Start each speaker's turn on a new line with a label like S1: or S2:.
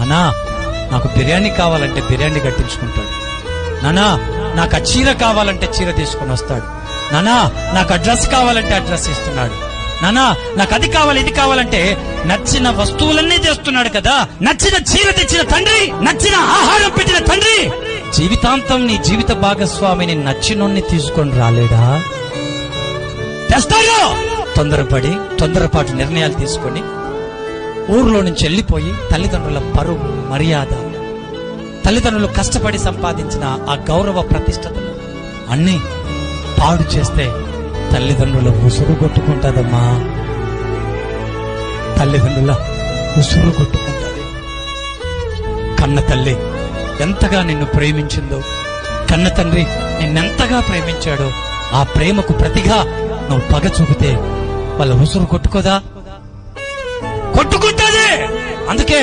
S1: నానా నాకు బిర్యానీ కావాలంటే బిర్యానీ కట్టించుకుంటాడు. నానా నాకు ఆ చీర కావాలంటే చీర తీసుకుని వస్తాడు. నానా నాకు ఆ డ్రెస్ కావాలంటే ఆ డ్రెస్ ఇస్తున్నాడు. నానా నాకు అది కావాలి ఇది కావాలంటే నచ్చిన వస్తువులన్నీ చేస్తున్నాడు కదా. నచ్చిన చీర తెచ్చిన తండ్రి, నచ్చిన ఆహారం పెట్టిన తండ్రి, జీవితాంతం నీ జీవిత భాగస్వామిని నచ్చినోన్ని తీసుకొని రాలేడా? తెస్తాడు. తొందరపాటు నిర్ణయాలు తీసుకొని ఊర్లో నుంచి వెళ్ళిపోయి తల్లిదండ్రుల పరువు మర్యాద, తల్లిదండ్రులు కష్టపడి సంపాదించిన ఆ గౌరవ ప్రతిష్టతలు అన్నీ పాడు చేస్తే తల్లిదండ్రుల ఉసురు కొట్టుకుంటాదమ్మా. తల్లిదండ్రుల ఉసురు కొట్టుకుంటుంది. కన్న తల్లి ఎంతగా నిన్ను ప్రేమించిందో, కన్న తండ్రి నిన్నెంతగా ప్రేమించాడో, ఆ ప్రేమకు ప్రతిగా నువ్వు పగ చూపితే వాళ్ళ ఉసురు కొట్టుకోదా? కొట్టుకుంటుంది. అందుకే